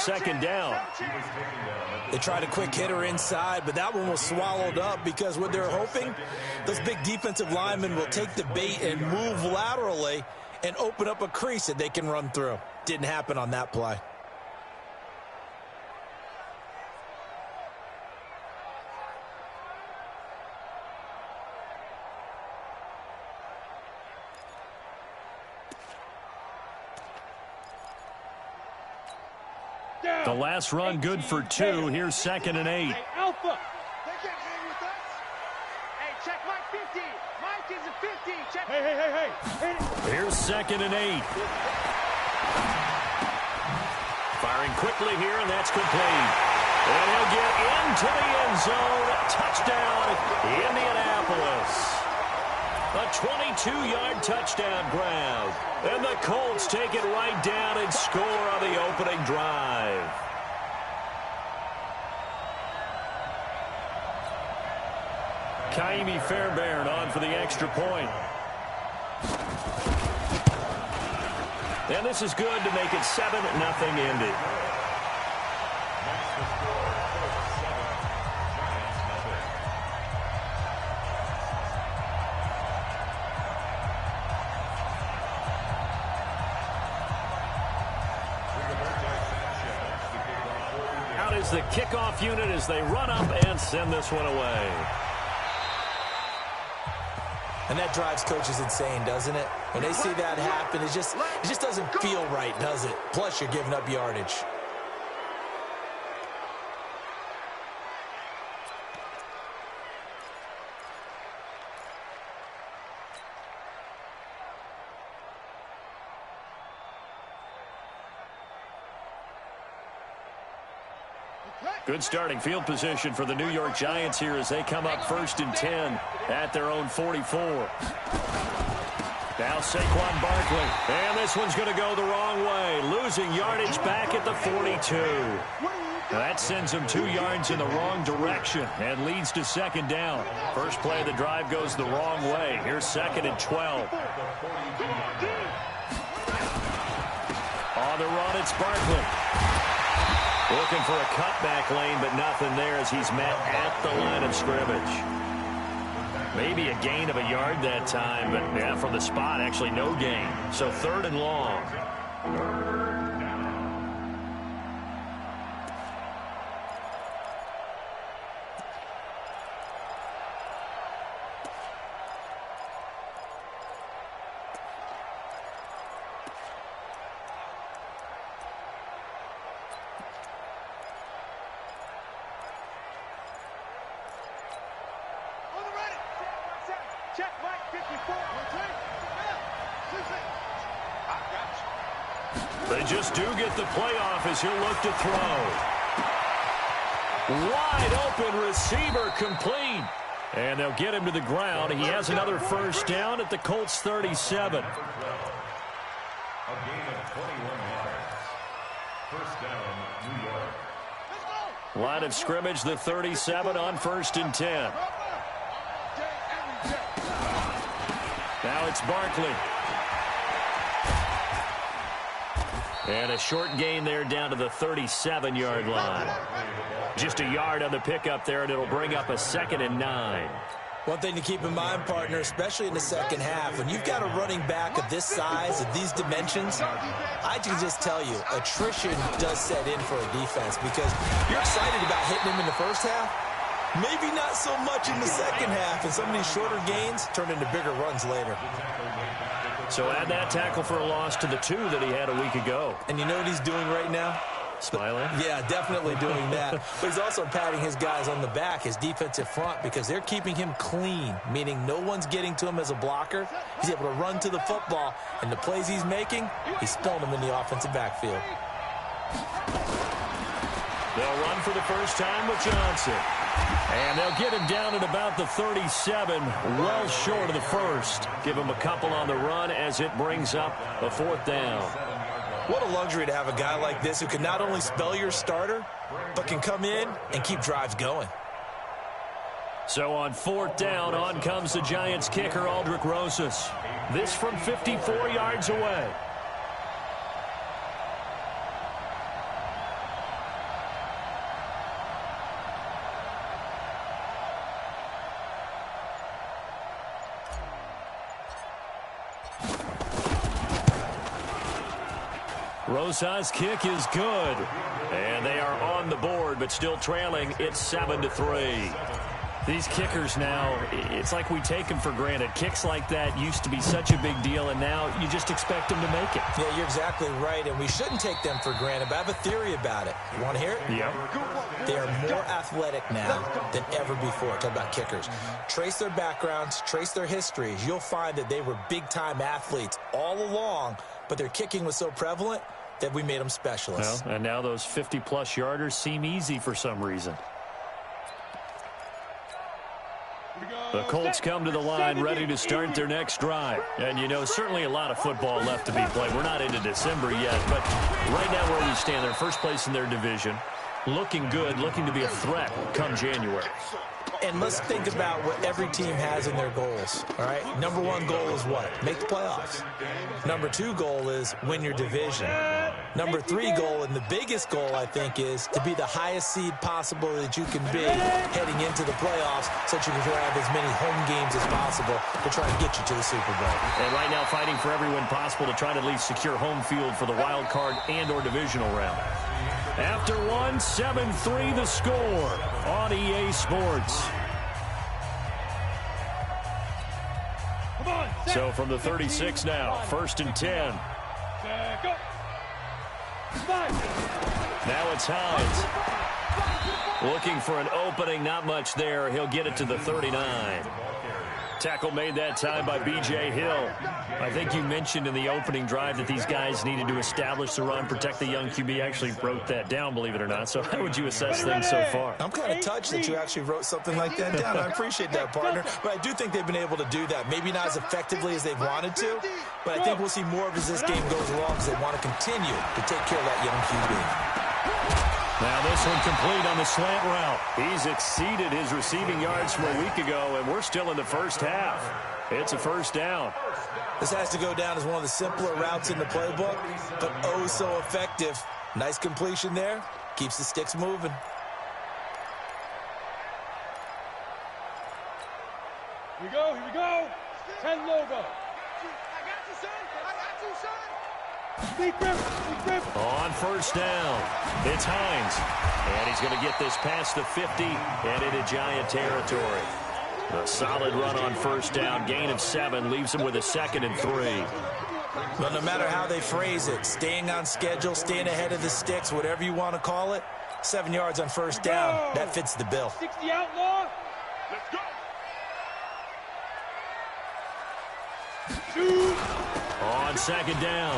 Second down. They tried a quick hitter inside, but that one was swallowed up because what they're hoping, those big defensive linemen will take the bait and move laterally and open up a crease that they can run through. Didn't happen on that play. The last run good for 2. Here's 2nd and 8. Hey, Alpha. They can't hang with us. Hey, check Mike 50. Mike is a 50. Check. Hey. Here's 2nd and 8. Firing quickly here, and that's complete. And he'll get into the end zone. Touchdown, Indianapolis. A 22-yard touchdown grab. And the Colts take it right down and score on the opening drive. Kaimi Fairbairn on for the extra point. And this is good to make it 7-0 Indy. Out is the kickoff unit as they run up and send this one away. And that drives coaches insane, doesn't it? When they see that happen, it just doesn't feel right, does it? Plus, you're giving up yardage. Good starting field position for the New York Giants here as they come up 1st and 10 at their own 44. Now Saquon Barkley. And this one's going to go the wrong way. Losing yardage back at the 42. That sends them 2 yards in the wrong direction and leads to 2nd down. First play of the drive goes the wrong way. Here's 2nd and 12. On the run, it's Barkley. Looking for a cutback lane, but nothing there as he's met at the line of scrimmage. Maybe a gain of a yard that time, but yeah, from the spot, actually no gain. So 3rd and long. Check Mike 54. They just do get the playoff as he'll look to throw. Wide open receiver complete. And they'll get him to the ground. He has another first down at the Colts 37. A gain of 21 yards. First down, New York. Line of scrimmage, the 37 on 1st and 10. Now it's Barkley. And a short gain there down to the 37-yard line. Just a yard on the pickup there, and it'll bring up a 2nd and 9. One thing to keep in mind, partner, especially in the second half, when you've got a running back of this size, of these dimensions, I can just tell you, attrition does set in for a defense because you're excited about hitting him in the first half. Maybe not so much in the second half, and some of these shorter gains turn into bigger runs later. So add that tackle for a loss to the 2 that he had a week ago. And you know what he's doing right now? Smiling? Yeah, definitely doing that. But he's also patting his guys on the back, his defensive front, because they're keeping him clean, meaning no one's getting to him as a blocker. He's able to run to the football, and the plays he's making, he's spilling them in the offensive backfield. They'll run for the first time with Johnson. And they'll get him down at about the 37, well short of the first. Give him a couple on the run as it brings up a 4th down. What a luxury to have a guy like this who can not only spell your starter, but can come in and keep drives going. So on 4th down, on comes the Giants kicker, Aldrick Rosas. This from 54 yards away. Rosas' kick is good. And they are on the board, but still trailing. It's 7-3. These kickers now, it's like we take them for granted. Kicks like that used to be such a big deal, and now you just expect them to make it. Yeah, you're exactly right, and we shouldn't take them for granted, but I have a theory about it. You want to hear it? Yeah. They are more athletic now than ever before. Talk about kickers. Trace their backgrounds, trace their histories. You'll find that they were big-time athletes all along, but their kicking was so prevalent that we made them specialists. Well, and now those 50-plus yarders seem easy for some reason. The Colts come to the line ready to start their next drive. And, you know, certainly a lot of football left to be played. We're not into December yet, but right now where we stand, they're first place in their division. Looking good, looking to be a threat come January. And let's think about what every team has in their goals, all right? Number one goal is what? Make the playoffs. Number two goal is win your division. Number three goal, and the biggest goal, I think, is to be the highest seed possible that you can be heading into the playoffs so that you can have as many home games as possible to try and get you to the Super Bowl. And right now fighting for every win possible to try to at least secure home field for the wild card and or divisional round. After one, 7-3 the score on EA Sports. So from the 36 now, 1st and 10. Now it's Hines. Looking for an opening, not much there. He'll get it to the 39. Tackle made that time by B.J. Hill. I think you mentioned in the opening drive that these guys needed to establish the run, protect the young QB. Actually wrote that down, believe it or not. So how would you assess things so far? I'm kind of touched that you actually wrote something like that down. I appreciate that, partner. But I do think they've been able to do that. Maybe not as effectively as they've wanted to, but I think we'll see more of as this game goes along because they want to continue to take care of that young QB. Now this one complete on the slant route. He's exceeded his receiving yards from a week ago, and we're still in the first half. It's a first down. This has to go down as one of the simpler routes in the playbook, but oh so effective. Nice completion there. Keeps the sticks moving. Here we go, here we go. 10 logo. I got you, son. I got you, son. On first down, it's Hines. And he's going to get this past the 50 and into Giant territory. A solid run on first down, gain of 7, leaves him with a 2nd and 3. Well, no matter how they phrase it, staying on schedule, staying ahead of the sticks, whatever you want to call it, 7 yards on first down, that fits the bill. 60 outlaw. Let's go. Shoot. On 2nd down,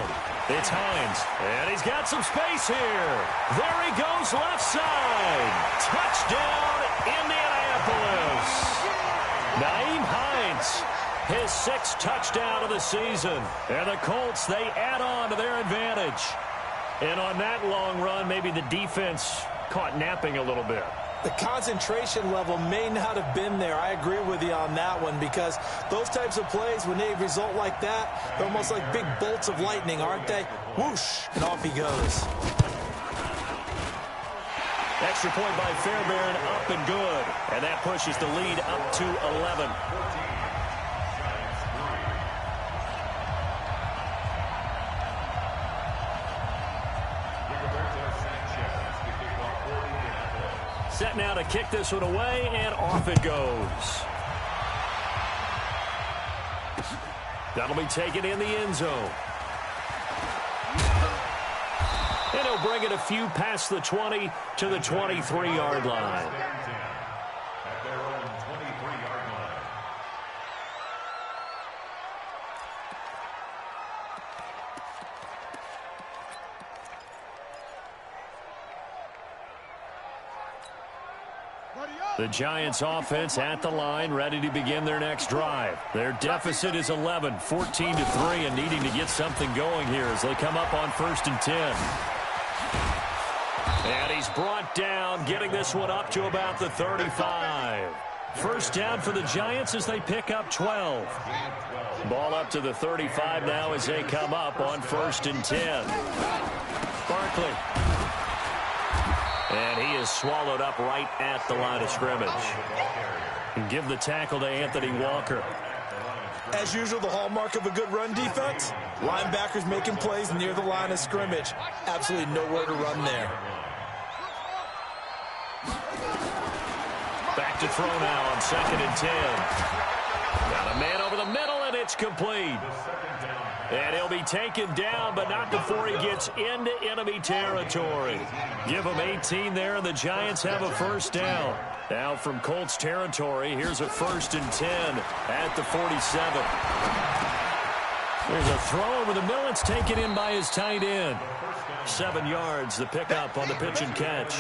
it's Hines, and he's got some space here. There he goes left side. Touchdown, Indianapolis. Nyheim Hines, his 6th touchdown of the season. And the Colts, they add on to their advantage. And on that long run, maybe the defense caught napping a little bit. The concentration level may not have been there. I agree with you on that one because those types of plays, when they result like that, they're almost like big bolts of lightning, aren't they? Whoosh, and off he goes. Extra point by Fairbairn, up and good. And that pushes the lead up to 11. Set now to kick this one away, and off it goes. That'll be taken in the end zone. And he'll bring it a few past the 20 to the 23-yard line. At their own 23-yard line. The Giants offense at the line, ready to begin their next drive. Their deficit is 11, 14-3, and needing to get something going here as they come up on 1st and 10. And he's brought down, getting this one up to about the 35. First down for the Giants as they pick up 12. Ball up to the 35 now as they come up on 1st and 10. Barkley. And he is swallowed up right at the line of scrimmage. And give the tackle to Anthony Walker. As usual, the hallmark of a good run defense, linebackers making plays near the line of scrimmage. Absolutely nowhere to run there. Back to throw now on 2nd and 10. Got a man over the middle, and it's complete. And he'll be taken down, but not before he gets into enemy territory. Give him 18 there, and the Giants have a first down. Now from Colts territory, here's a 1st and 10 at the 47. There's a throw over the middle. It's taken in by his tight end. 7 yards, the pickup on the pitch and catch.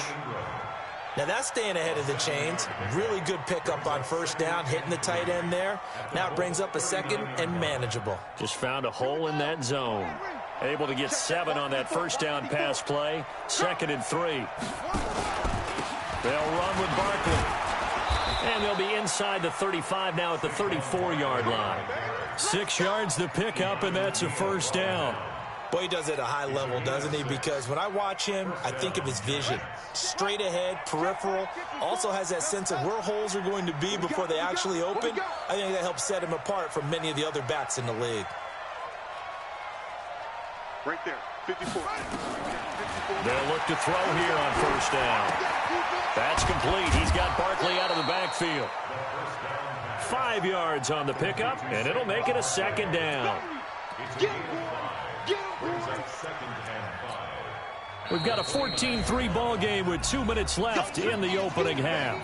Now that's staying ahead of the chains. Really good pickup on first down, hitting the tight end there. Now it brings up a 2nd and manageable. Just found a hole in that zone. Able to get 7 on that first down pass play. 2nd and 3. They'll run with Barkley. And they'll be inside the 35 now at the 34-yard line. 6 yards the pickup, and that's a first down. Boy, he does it at a high level, doesn't he? Because when I watch him, I think of his vision. Straight ahead, peripheral. Also has that sense of where holes are going to be before they actually open. I think that helps set him apart from many of the other backs in the league. Right there, 54. They'll look to throw here on first down. That's complete. He's got Barkley out of the backfield. 5 yards on the pickup, and it'll make it a 2nd down. We've got a 14-3 ball game with 2 minutes left in the opening half.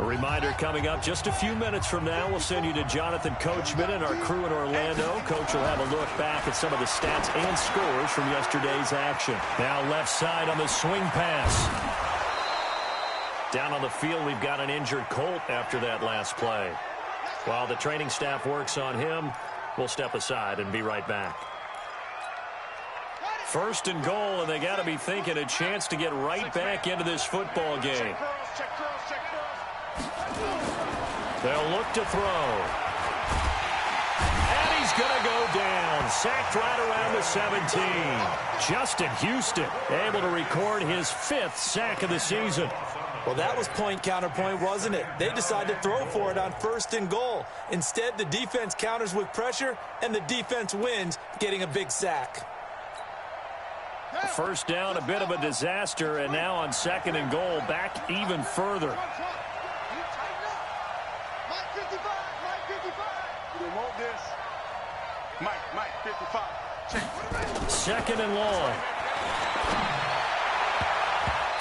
A reminder coming up just a few minutes from now, we'll send you to Jonathan Coachman and our crew in Orlando. Coach will have a look back at some of the stats and scores from yesterday's action. Now left side on the swing pass. Down on the field, we've got an injured Colt after that last play. While the training staff works on him, we'll step aside and be right back. 1st and goal, and they got to be thinking a chance to get right back into this football game. They'll look to throw. And he's going to go down. Sacked right around the 17. Justin Houston able to record his 5th sack of the season. Well, that was point counterpoint, wasn't it? They decided to throw for it on 1st and goal. Instead, the defense counters with pressure, and the defense wins, getting a big sack. First down, a bit of a disaster, and now on 2nd and goal, back even further. Mike 55, Mike 55. They want this. Mike 55. Check. 2nd and long.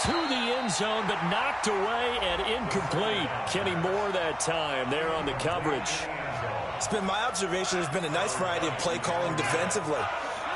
To the end zone, but knocked away and incomplete. Kenny Moore that time there on the coverage. It's been my observation there's been a nice variety of play calling defensively.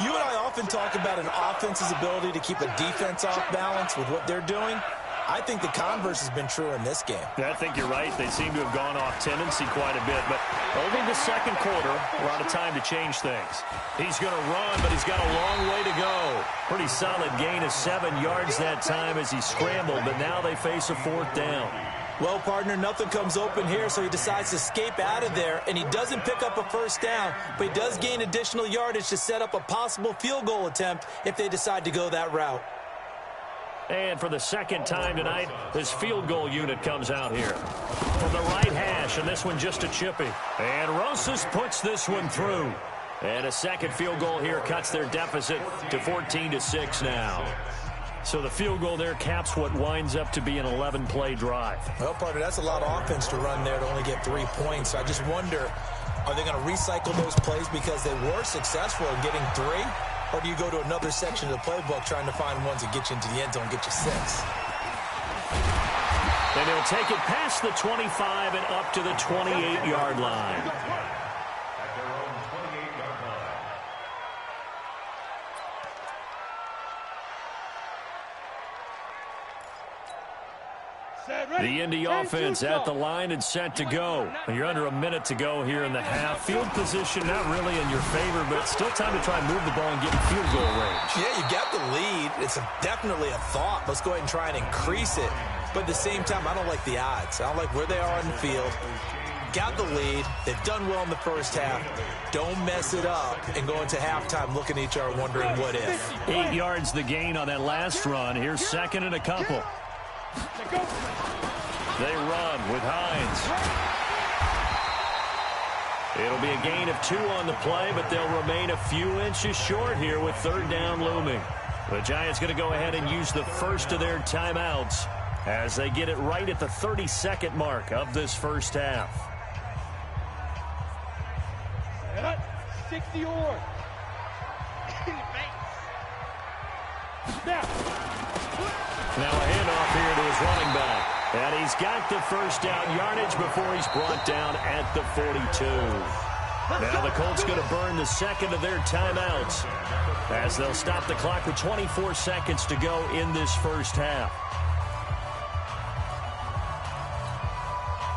You and I often talk about an offense's ability to keep a defense off balance with what they're doing. I think the converse has been true in this game. I think you're right. They seem to have gone off tendency quite a bit, but only the 2nd quarter, a lot of time to change things. He's going to run, but he's got a long way to go. Pretty solid gain of 7 yards that time as he scrambled, but now they face a 4th down. Well, partner, nothing comes open here, so he decides to escape out of there, and he doesn't pick up a first down, but he does gain additional yardage to set up a possible field goal attempt if they decide to go that route. And for the 2nd time tonight, this field goal unit comes out here. From the right hash, and this one just a chippy. And Rosas puts this one through. And a 2nd field goal here cuts their deficit to 14-6 now. So the field goal there caps what winds up to be an 11-play drive. Well, partner, that's a lot of offense to run there to only get 3 points. I just wonder, are they going to recycle those plays because they were successful in getting 3? Or do you go to another section of the playbook trying to find ones that get you into the end zone and get you 6? And he'll take it past the 25 and up to the 28-yard line. The Indy offense at the line and set to go. You're under a minute to go here in the half. Field position not really in your favor, but still time to try and move the ball and get in field goal range. Yeah, you got the lead. It's definitely a thought. Let's go ahead and try and increase it. But at the same time, I don't like the odds. I don't like where they are on the field. Got the lead. They've done well in the first half. Don't mess it up and go into halftime looking at each other wondering what if. 8 yards the gain on that last run. Here's 2nd and a couple. They run with Hines. It'll be a gain of 2 on the play, but they'll remain a few inches short here with third down looming. The Giants going to go ahead and use the first of their timeouts as they get it right at the 32nd mark of this first half. 60 or. Now a handoff here to his running back. And he's got the first down yardage before he's brought down at the 42. Now the Colts going to burn the second of their timeouts as they'll stop the clock with 24 seconds to go in this first half.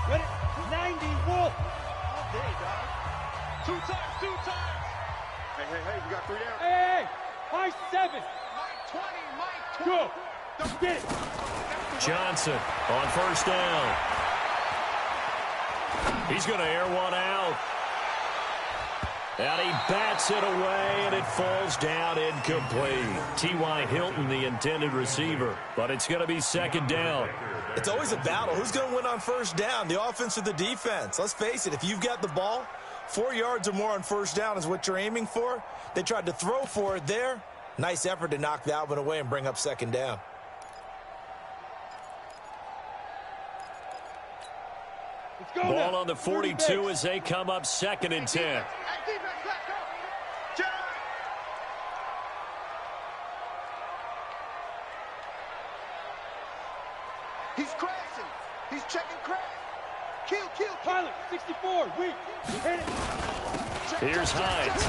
Ready? 90, Wolf. All day, dog. 2 times, 2 times. Hey, we got 3 down. Hey, Mike 7. Mike 20, Mike 20. Go. Don't get it. Johnson on first down. He's going to air one out. And he bats it away, and it falls down incomplete. T.Y. Hilton, the intended receiver. But it's going to be second down. It's always a battle. Who's going to win on first down, the offense or the defense? Let's face it, if you've got the ball, 4 yards or more on first down is what you're aiming for. They tried to throw for it there. Nice effort to knock that one away and bring up second down. Ball on the 42 as they come up second and 10. He's crashing. He's checking crash. Kill. Pilot, 64, weak. Here's Hines.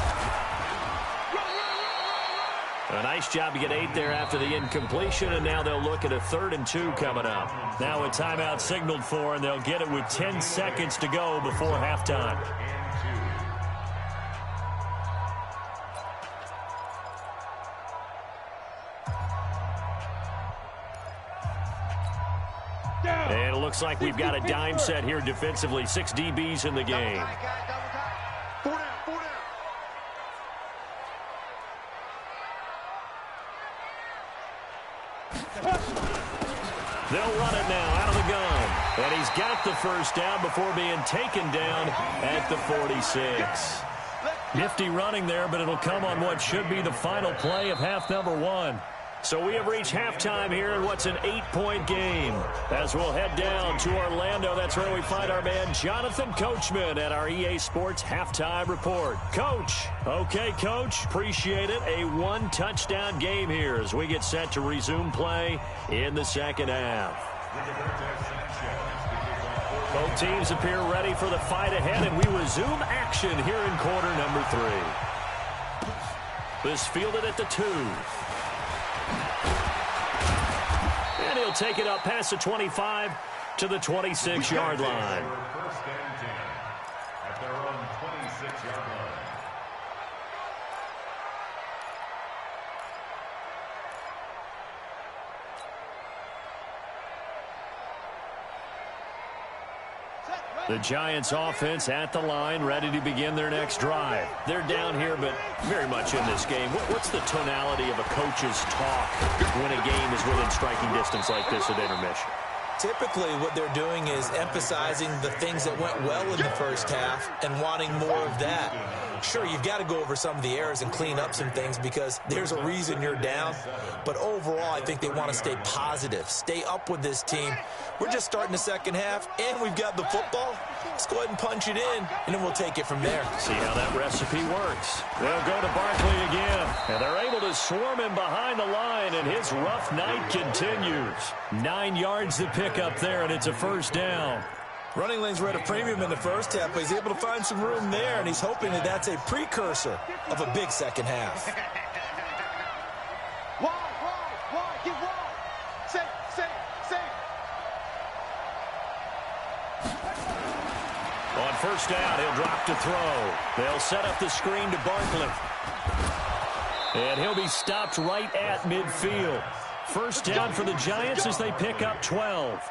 A nice job to get 8 there after the incompletion, and now they'll look at a 3rd and 2 coming up. Now a timeout signaled for, and they'll get it with 10 seconds to go before halftime. And it looks like we've got a dime set here defensively. 6 DBs in the game. They'll run it now out of the gun. And he's got the first down before being taken down at the 46. Nifty running there, but it'll come on what should be the final play of half number 1. So we have reached halftime here in what's an 8-point game. As we'll head down to Orlando, that's where we find our man Jonathan Coachman at our EA Sports Halftime Report. Coach. Okay, Coach. Appreciate it. A 1-touchdown game here as we get set to resume play in the second half. Both teams appear ready for the fight ahead, and we resume action here in quarter number 3. This fielded at the 2. And he'll take it up past the 25 to the 26-yard line. First and 10 at their own 26-yard line. The Giants offense at the line, ready to begin their next drive. They're down here, but very much in this game. What's the tonality of a coach's talk when a game is within striking distance like this at intermission? Typically, what they're doing is emphasizing the things that went well in the first half and wanting more of that. Sure, you've got to go over some of the errors and clean up some things because there's a reason you're down. But overall, I think they want to stay positive, stay up with this team. We're just starting the second half, and we've got the football. Let's go ahead and punch it in, and then we'll take it from there. See how that recipe works. They'll go to Barkley again, and they're able to swarm him behind the line, and his rough night continues. 9 yards to pick up there, and it's a first down. Running lanes were at a premium in the first half, but he's able to find some room there, and he's hoping that that's a precursor of a big second half. Wide, get wide. Safe. On first down, he'll drop to throw. They'll set up the screen to Barkley. And he'll be stopped right at midfield. First down for the Giants as they pick up 12.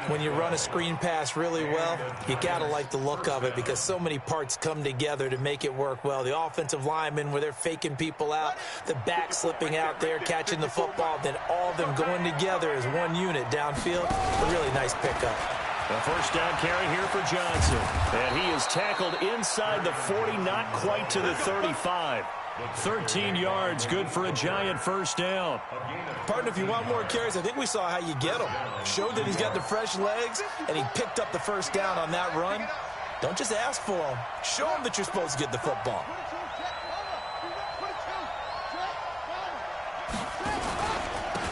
When you run a screen pass really well, you got to like the look of it because so many parts come together to make it work well. The offensive linemen, where they're faking people out, the back slipping out there, catching the football, then all of them going together as one unit downfield. A really nice pickup. A first down carry here for Johnson. And he is tackled inside the 40, not quite to the 35. 13 yards, good for a Giant first down. Partner, if you want more carries, I think we saw how you get them. Showed that he's got the fresh legs, and he picked up the first down on that run. Don't just ask for them. Show them that you're supposed to get the football.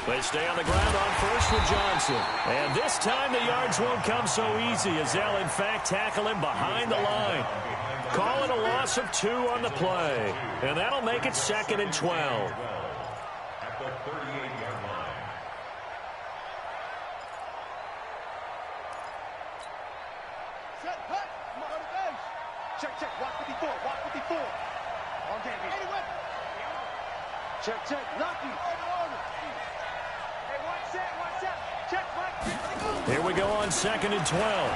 They stay on the ground on first with Johnson. And this time the yards won't come so easy as they'll, in fact, tackle him behind the line. Calling a loss of 2 on the play. And that'll make it 2nd and 12. At the 38-yard line. Set, hut, motivation. Check, watch 54, watch 54. On game, anyway. Check, lucky. Hey, watch that. Check, Mike. Here we go on 2nd and 12.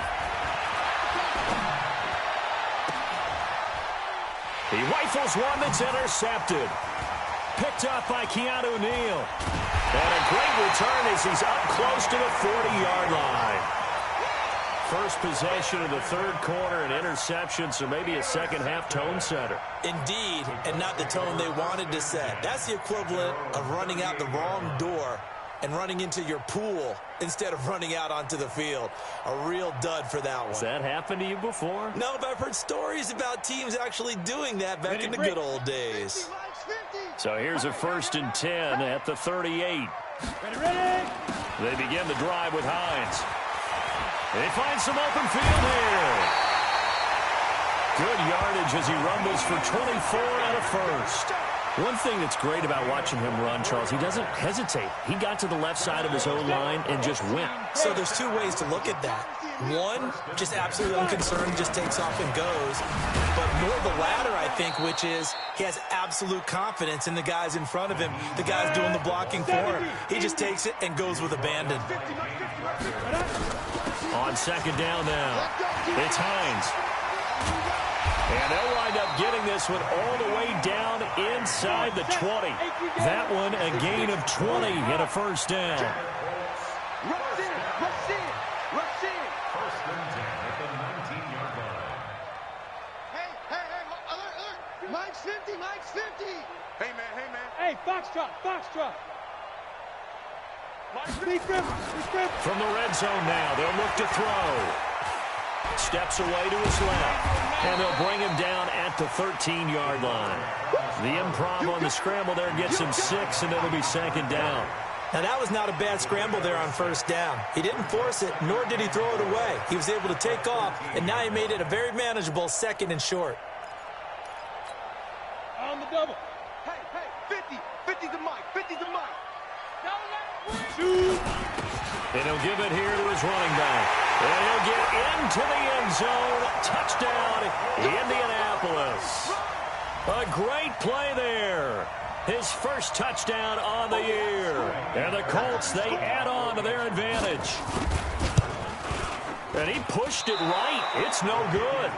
He rifles one that's intercepted. Picked up by Keanu Neal. And a great return as he's up close to the 40-yard line. First possession of the third quarter, an interception, so maybe a second-half tone setter. Indeed, and not the tone they wanted to set. That's the equivalent of running out the wrong door and running into your pool instead of running out onto the field. A real dud for that one. Has that happened to you before? No, but I've heard stories about teams actually doing that back in the good old days. So here's a 1st and 10 at the 38. Ready. They begin the drive with Hines. They find some open field here. Good yardage as he rumbles for 24 and a first. One thing that's great about watching him run, Charles, he doesn't hesitate. He got to the left side of his own line and just went. So there's 2 ways to look at that. One, just absolutely unconcerned, just takes off and goes. But more the latter, I think, which is he has absolute confidence in the guys in front of him, the guys doing the blocking for him. He just takes it and goes with abandon. On 2nd down now, it's Hines. And they'll wind up getting this one all the way down inside the 20. That one a gain of 20 and a first down. Rush in. First and 10 at the 19-yard line. Hey, alert. Mike's 50. Hey, man. Hey, Foxtrot. Mike, From the red zone now, they'll look to throw. Steps away to his left, and they'll bring him down at the 13-yard line. The improv on the scramble there gets him 6, and it'll be 2nd down. Now, that was not a bad scramble there on first down. He didn't force it, nor did he throw it away. He was able to take off, and now he made it a very manageable 2nd and short. on the double. Hey, 50 to Mike. Shoot. And he'll give it here to his running back. And he'll get into the end zone. Touchdown, Indianapolis. A great play there. His first touchdown on the year. And the Colts, they add on to their advantage. And he pushed it right. It's no good.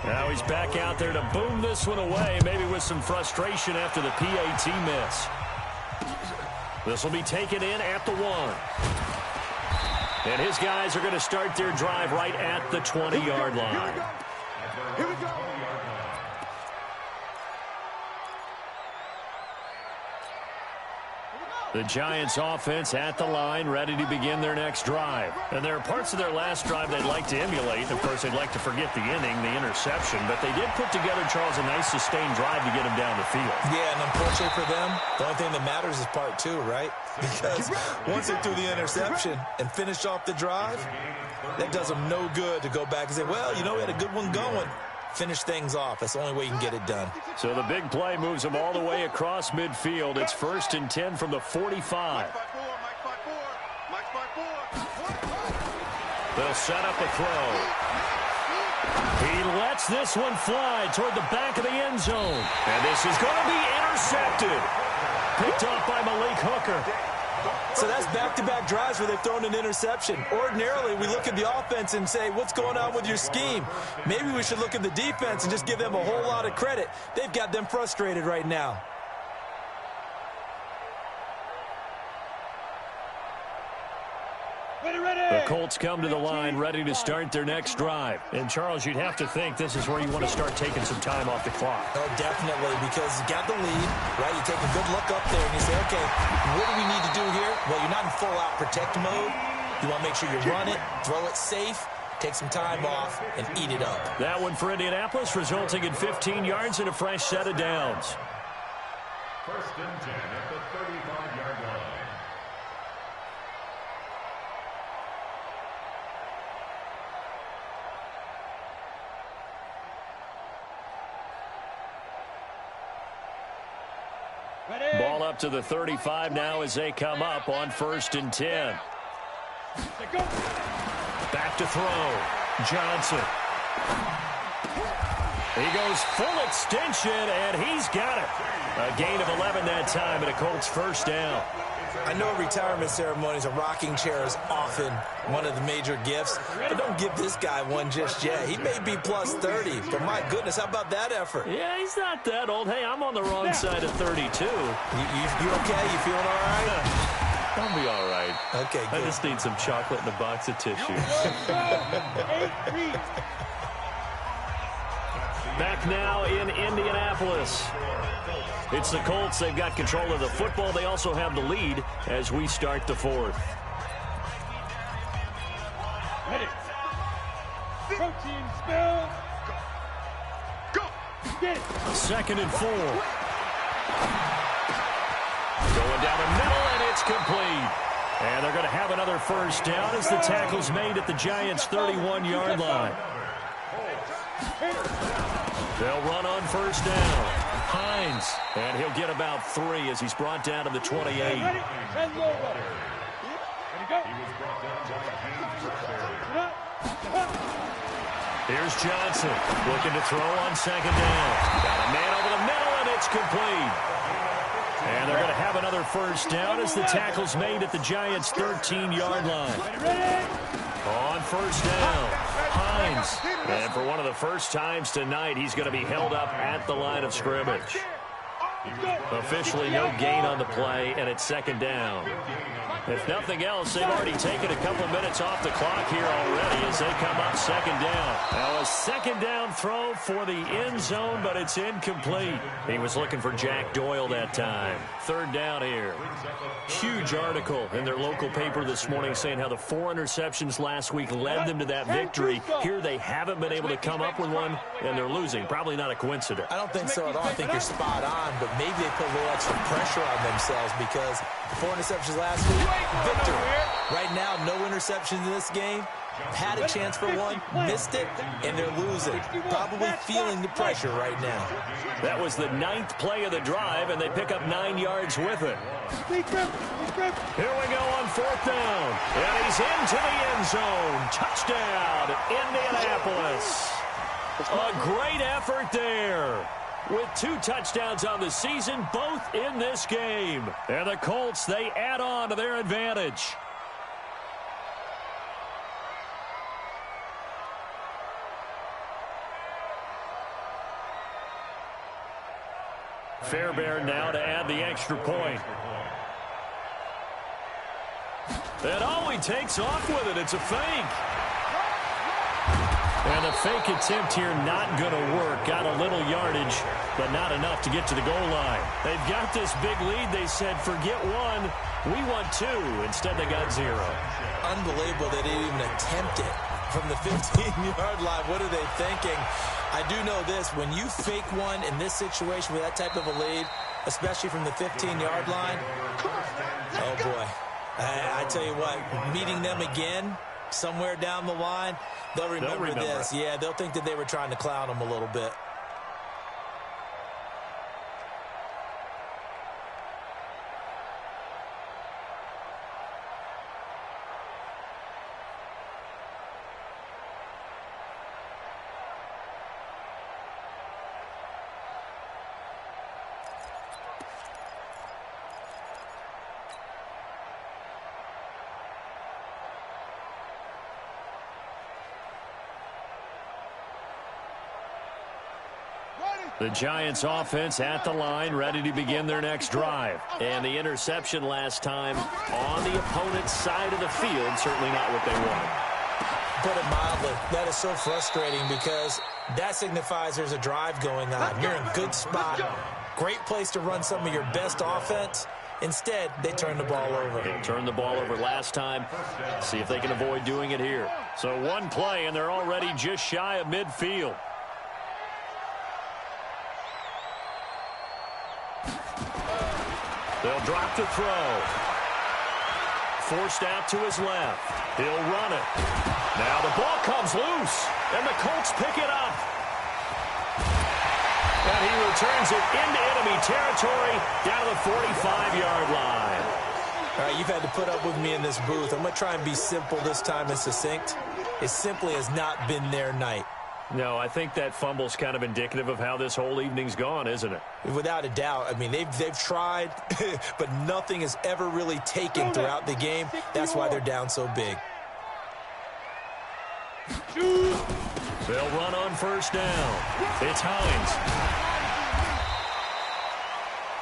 Now he's back out there to boom this one away, maybe with some frustration after the PAT miss. This will be taken in at the 1. And his guys are going to start their drive right at the 20-yard line. Here we go. The Giants offense at the line, ready to begin their next drive. And there are parts of their last drive they'd like to emulate. Of course, they'd like to forget the inning, the interception. But they did put together, Charles, a nice sustained drive to get them down the field. Yeah, and unfortunately for them, the only thing that matters is part 2, right? Because once they threw the interception and finished off the drive, that does them no good to go back and say, well, you know, we had a good one going. Finish things off. That's the only way you can get it done. So the big play moves them all the way across midfield. It's 1st and 10 from the 45. They'll set up a throw. He lets this one fly toward the back of the end zone. And this is going to be intercepted. Picked off by Malik Hooker. So that's back-to-back drives where they've thrown an interception. Ordinarily, we look at the offense and say, what's going on with your scheme? Maybe we should look at the defense and just give them a whole lot of credit. They've got them frustrated right now. The Colts come to the line ready to start their next drive. And, Charles, you'd have to think this is where you want to start taking some time off the clock. Oh, definitely, because you got the lead, right? You take a good look up there and you say, okay, what do we need to do here? Well, you're not in full-out protect mode. You want to make sure you run it, throw it safe, take some time off, and eat it up. That one for Indianapolis, resulting in 15 yards and a fresh set of downs. First and 10 at the 35-yard line. Ball up to the 35 now as they come up on 1st and 10. Back to throw. Johnson. He goes full extension, and he's got it. A gain of 11 that time, and a Colts first down. I know retirement ceremonies, a rocking chair is often one of the major gifts, but don't give this guy one just yet. He may be plus 30, but my goodness, how about that effort? Yeah, he's not that old. Hey, I'm on the wrong side of 32. You okay? You feeling all right? I'll be all right. Okay, good. I just need some chocolate and a box of tissue. Back now in Indianapolis. It's the Colts. They've got control of the football. They also have the lead as we start the 4th. Ready. Protein spill. Go. Get it. 2nd and 4. Going down the middle, and it's complete. And they're going to have another first down as the tackle's made at the Giants' 31-yard line. They'll run on first down. Hines, and he'll get about 3 as he's brought down to the 28. Ready? Ready, go. Here's Johnson looking to throw on 2nd down. Got a man over the middle, and it's complete. And they're going to have another first down as the tackle's made at the Giants' 13-yard line. On first down, Hines. And for one of the first times tonight, he's going to be held up at the line of scrimmage. Officially no gain on the play, and it's 2nd down. If nothing else, they've already taken a couple minutes off the clock here already as they come up 2nd down. Now a 2nd down throw for the end zone, but it's incomplete. He was looking for Jack Doyle that time. 3rd down here. Huge article in their local paper this morning saying how the 4 interceptions last week led them to that victory. Here they haven't been able to come up with one, and they're losing. Probably not a coincidence. I don't think so at all. I think you're spot on, but maybe they put a little extra pressure on themselves because 4 interceptions last week, victory. Right now, no interceptions in this game. Had a chance for one, missed it, and they're losing. Probably feeling the pressure right now. That was the 9th play of the drive, and they pick up 9 yards with it. Here we go on 4th down. And he's into the end zone. Touchdown, Indianapolis. A great effort there. With 2 touchdowns on the season, both in this game. And the Colts, they add on to their advantage. Fairbairn now to add the extra point. And oh, he takes off with it. It's a fake. And the fake attempt here not going to work. Got a little yardage, but not enough to get to the goal line. They've got this big lead. They said, forget 1, we want 2. Instead, they got 0. Unbelievable they didn't even attempt it from the 15-yard line. What are they thinking? I do know this. When you fake one in this situation with that type of a lead, especially from the 15-yard line, oh, boy. I tell you what, meeting them again somewhere down the line, they'll remember this. Yeah, they'll think that they were trying to clown them a little bit. The Giants offense at the line, ready to begin their next drive. And the interception last time on the opponent's side of the field, certainly not what they wanted. Put it mildly, that is so frustrating because that signifies there's a drive going on. You're in a good spot, great place to run some of your best offense. Instead, they turn the ball over. They turned the ball over last time. See if they can avoid doing it here. So one play, and they're already just shy of midfield. They'll drop to throw. Forced out to his left. He'll run it. Now the ball comes loose, and the Colts pick it up. And he returns it into enemy territory down to the 45-yard line. All right, you've had to put up with me in this booth. I'm going to try and be simple this time and succinct. It simply has not been their night. No, I think that fumble's kind of indicative of how this whole evening's gone, isn't it? Without a doubt. I mean, they've tried, but nothing has ever really taken throughout the game. That's why they're down so big. They'll run on first down. It's Hines.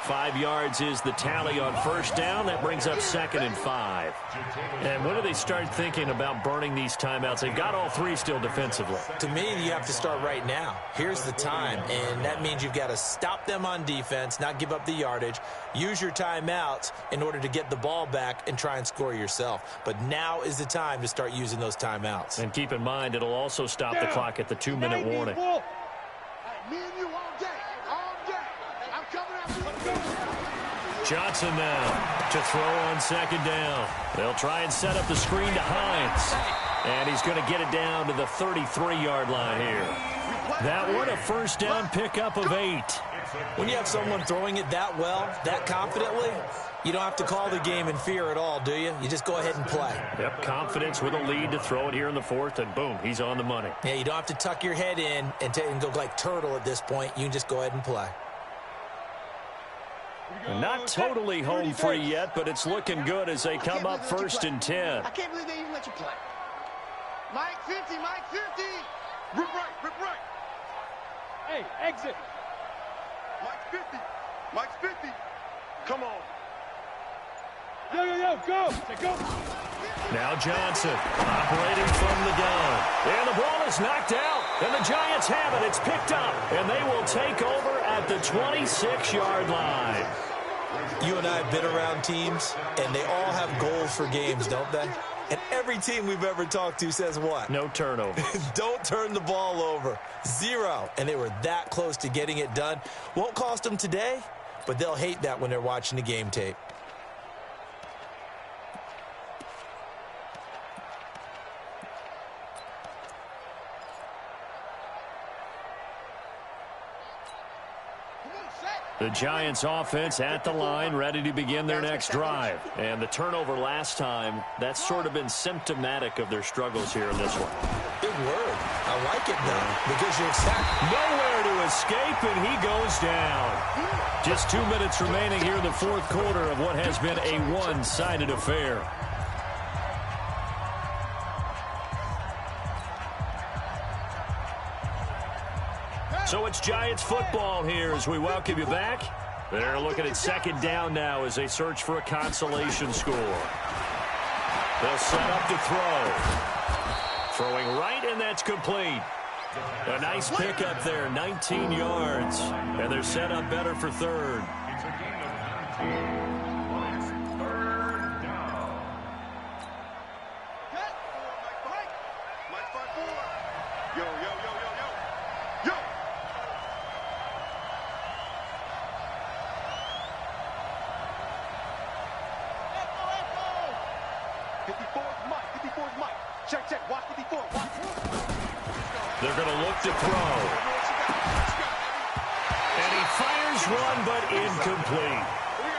5 yards is the tally on first down. That brings up 2nd and 5. And when do they start thinking about burning these timeouts? They've got all 3 still defensively. To me, you have to start right now. Here's the time, and that means you've got to stop them on defense, not give up the yardage, use your timeouts in order to get the ball back and try and score yourself. But now is the time to start using those timeouts. And keep in mind, it'll also stop the clock at the 2-minute warning. Johnson now to throw on 2nd down. They'll try and set up the screen to Hines. And he's going to get it down to the 33-yard line here. That one, a first down pickup of 8. When you have someone throwing it that well, that confidently, you don't have to call the game in fear at all, do you? You just go ahead and play. Yep, confidence with a lead to throw it here in the 4th, and boom, he's on the money. Yeah, you don't have to tuck your head in and go like turtle at this point. You can just go ahead and play. Not totally home free yet, but it's looking good as they come up 1st and 10. I can't believe they even let you play. Mike 50, Mike 50. Rip right, rip right. Hey, exit. Mike 50, Mike 50. Come on. Yo, go. Go. Now Johnson operating from the gun. And the ball is knocked out. And the Giants have it. It's picked up. And they will take over at the 26-yard line. You and I have been around teams, and they all have goals for games, don't they? And every team we've ever talked to says what? No turnover. Don't turn the ball over. 0. And they were that close to getting it done. Won't cost them today, but they'll hate that when they're watching the game tape. The Giants offense at the line, ready to begin their next drive. And the turnover last time, that's sort of been symptomatic of their struggles here in this one. Big word. I like it, though, because you're exactly nowhere to escape, and he goes down. Just 2 minutes remaining here in the 4th quarter of what has been a one-sided affair. So it's Giants football here as we welcome you back. They're looking at 2nd down now as they search for a consolation score. They'll set up to throw. Throwing right, and that's complete. A nice pickup there, 19 yards. And they're set up better for 3rd. They're going to look to throw. And he fires one, but incomplete.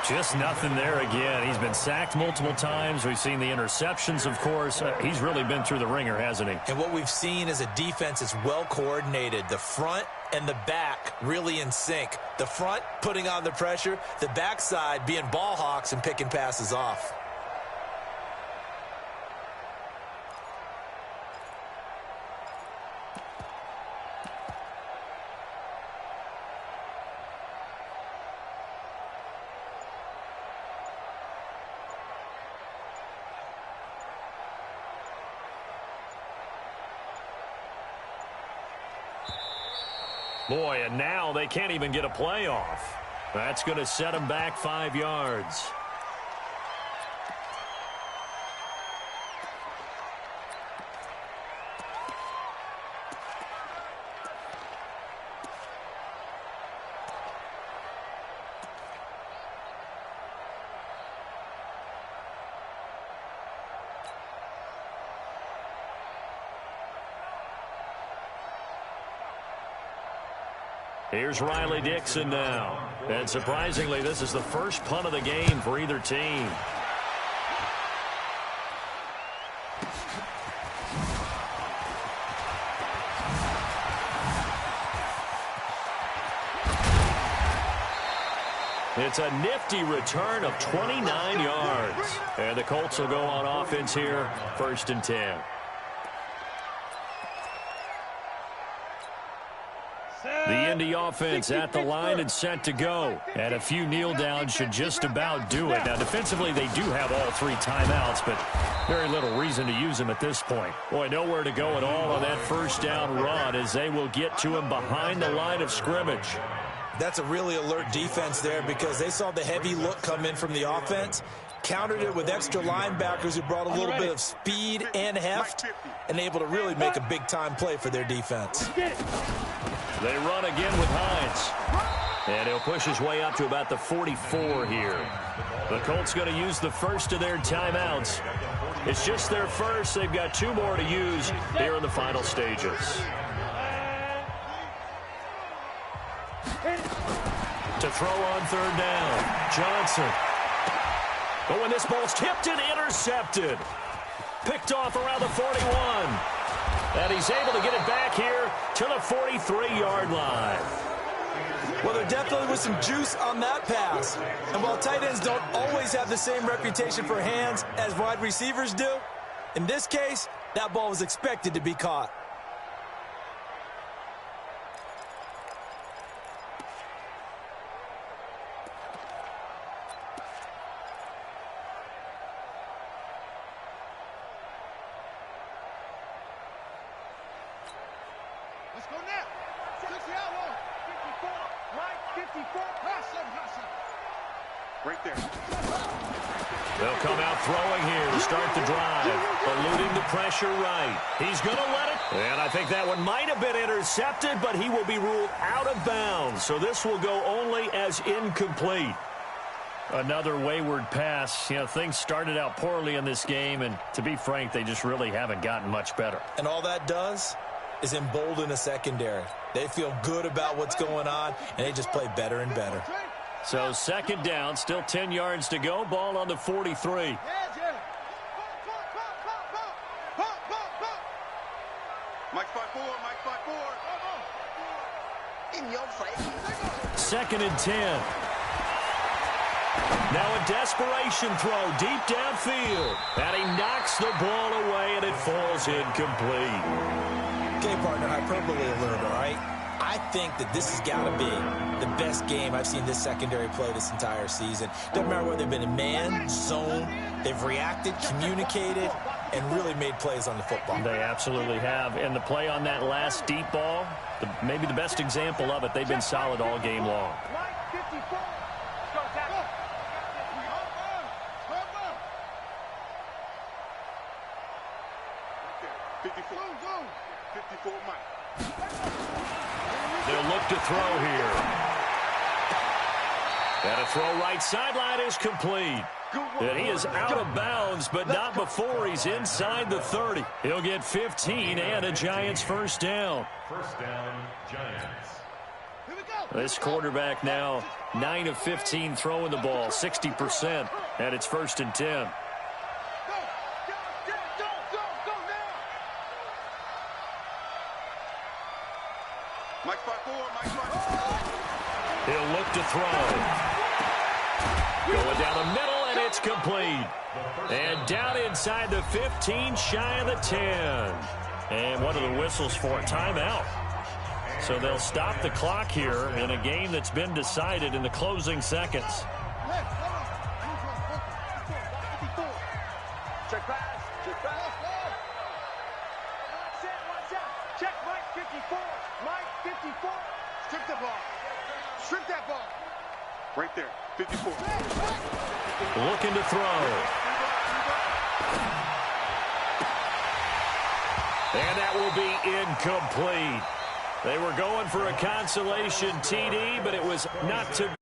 Just nothing there again. He's been sacked multiple times. We've seen the interceptions, of course. He's really been through the ringer, hasn't he? And what we've seen is a defense that's well coordinated. The front and the back really in sync. The front putting on the pressure. The backside being ball hawks and picking passes off. Boy, and now they can't even get a play off. That's going to set them back 5 yards. Here's Riley Dixon now. And surprisingly, this is the first punt of the game for either team. It's a nifty return of 29 yards. And the Colts will go on offense here, 1st and 10. The Indy offense at the line and set to go. And a few kneel downs should just about do it. Now, defensively, they do have all 3 timeouts, but very little reason to use them at this point. Boy, nowhere to go at all on that 1st down run as they will get to him behind the line of scrimmage. That's a really alert defense there because they saw the heavy look come in from the offense, countered it with extra linebackers who brought a little bit of speed and heft, and able to really make a big-time play for their defense. They run again with Hines. And he'll push his way up to about the 44 here. The Colts going to use the first of their timeouts. It's just their first. They've got 2 more to use here in the final stages. To throw on 3rd down, Johnson. But when this ball's tipped and intercepted. Picked off around the 41. And he's able to get it back here to the 43-yard line. Well, there definitely was some juice on that pass. And while tight ends don't always have the same reputation for hands as wide receivers do, in this case, that ball was expected to be caught. Right there. They'll come out throwing here to start the drive. Eluding the pressure right. He's going to let it. And I think that one might have been intercepted, but he will be ruled out of bounds. So this will go only as incomplete. Another wayward pass. You know, things started out poorly in this game, and to be frank, they just really haven't gotten much better. And all that does is embolden a secondary. They feel good about what's going on, and they just play better and better. So 2nd down, still 10 yards to go. Ball on the 43. Mike 5-4, Mike 5-4. In your face. 2nd and 10. Now a desperation throw deep downfield. And he knocks the ball away, and it falls incomplete. Okay, partner, hyperbole alert, all right? I think that this has got to be the best game I've seen this secondary play this entire season. Doesn't matter whether they've been in man, zone, they've reacted, communicated, and really made plays on the football. They absolutely have. And the play on that last deep ball, maybe the best example of it, they've been solid all game long. 54, Mike. They'll look to throw here. And a throw right sideline is complete. And he is out of bounds, but not before he's inside the 30. He'll get 15 and a Giants 1st down. 1st down, Giants. This quarterback now 9 of 15 throwing the ball, 60%, and it's 1st and 10. Mike 5-4, Mike 5-4. He'll look to throw. Going down the middle, and it's complete. And down inside the 15, shy of the 10. And what are the whistles for? Timeout. So they'll stop the clock here in a game that's been decided in the closing seconds. Check pass. Check pass. Watch out. Check Mike 54. Mike 54. Strip the ball. Strip that ball. Right there. 54. Looking to throw. And that will be incomplete. They were going for a consolation TD, but it was not to